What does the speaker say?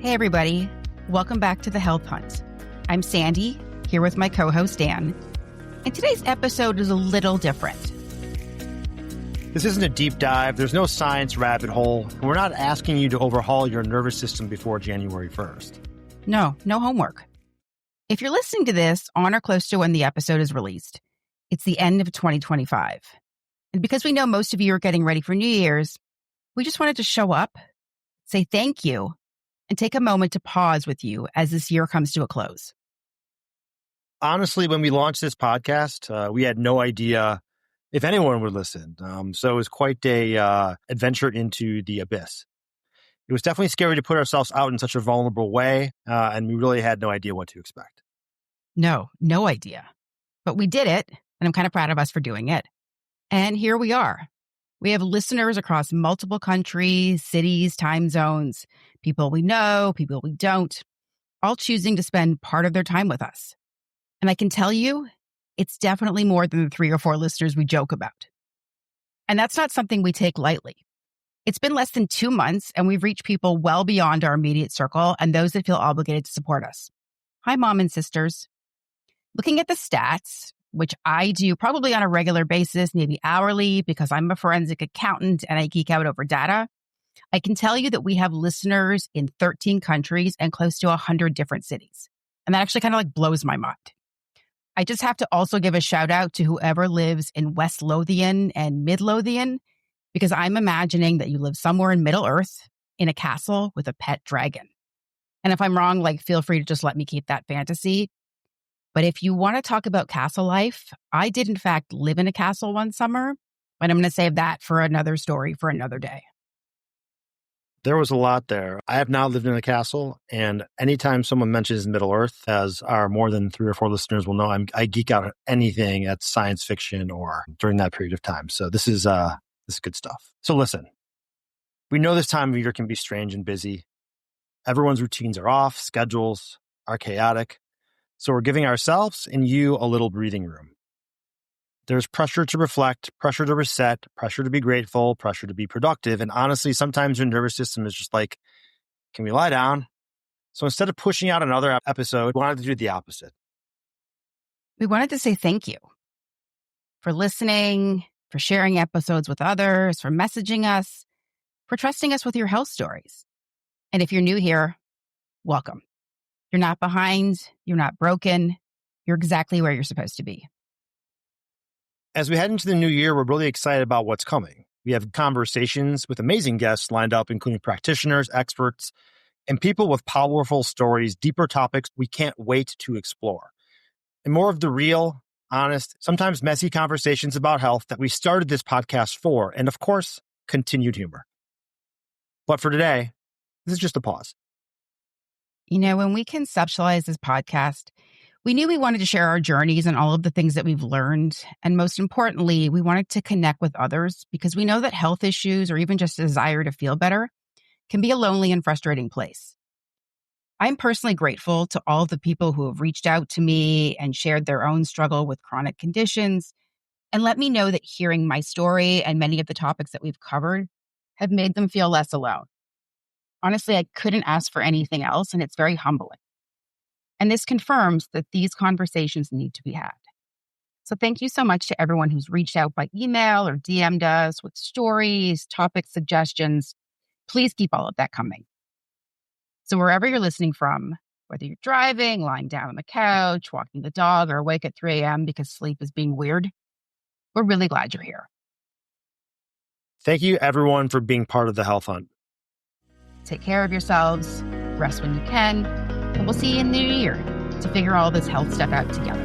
Hey, everybody. Welcome back to The Health Hunt. I'm Sandy, here with my co-host, Dan. And today's episode is a little different. This isn't a deep dive. There's no science rabbit hole. And we're not asking you to overhaul your nervous system before January 1st. No homework. If you're listening to this on or close to when the episode is released, it's the end of 2025. And because we know most of you are getting ready for New Year's, we just wanted to show up, say thank you, and take a moment to pause with you as this year comes to a close. Honestly, when we launched this podcast, we had no idea if anyone would listen. So it was quite a adventure into the abyss. It was definitely scary to put ourselves out in such a vulnerable way, and we really had no idea what to expect. No idea. But we did it, and I'm kind of proud of us for doing it. And here we are. We have listeners across multiple countries, cities, time zones, people we know, people we don't, all choosing to spend part of their time with us. And I can tell you, it's definitely more than the 3 or 4 listeners we joke about. And that's not something we take lightly. It's been less than 2 months, and we've reached people well beyond our immediate circle and those that feel obligated to support us. Hi, Mom and sisters. Looking at the stats, which I do probably on a regular basis, maybe hourly, because I'm a forensic accountant and I geek out over data, I can tell you that we have listeners in 13 countries and close to 100 different cities. And that actually kind of blows my mind. I just have to also give a shout out to whoever lives in West Lothian and Mid Lothian, because I'm imagining that you live somewhere in Middle Earth in a castle with a pet dragon. And if I'm wrong, feel free to just let me keep that fantasy. But if you want to talk about castle life, I did in fact live in a castle one summer, but I'm going to save that for another story for another day. There was a lot there. I have now lived in a castle, and anytime someone mentions Middle Earth, as our more than 3 or 4 listeners will know, I geek out at anything that's science fiction or during that period of time. So this is good stuff. So listen, we know this time of year can be strange and busy. Everyone's routines are off, schedules are chaotic. So we're giving ourselves and you a little breathing room. There's pressure to reflect, pressure to reset, pressure to be grateful, pressure to be productive. And honestly, sometimes your nervous system is just can we lie down? So instead of pushing out another episode, we wanted to do the opposite. We wanted to say thank you for listening, for sharing episodes with others, for messaging us, for trusting us with your health stories. And if you're new here, welcome. You're not behind, you're not broken, you're exactly where you're supposed to be. As we head into the new year, we're really excited about what's coming. We have conversations with amazing guests lined up, including practitioners, experts, and people with powerful stories, deeper topics we can't wait to explore. And more of the real, honest, sometimes messy conversations about health that we started this podcast for, and of course, continued humor. But for today, this is just a pause. When we conceptualized this podcast, we knew we wanted to share our journeys and all of the things that we've learned. And most importantly, we wanted to connect with others because we know that health issues or even just a desire to feel better can be a lonely and frustrating place. I'm personally grateful to all of the people who have reached out to me and shared their own struggle with chronic conditions and let me know that hearing my story and many of the topics that we've covered have made them feel less alone. Honestly, I couldn't ask for anything else, and it's very humbling. And this confirms that these conversations need to be had. So thank you so much to everyone who's reached out by email or DM'd us with stories, topic suggestions. Please keep all of that coming. So wherever you're listening from, whether you're driving, lying down on the couch, walking the dog, or awake at 3 a.m. because sleep is being weird, we're really glad you're here. Thank you, everyone, for being part of the Health Hunt. Take care of yourselves, rest when you can, and we'll see you in the new year to figure all this health stuff out together.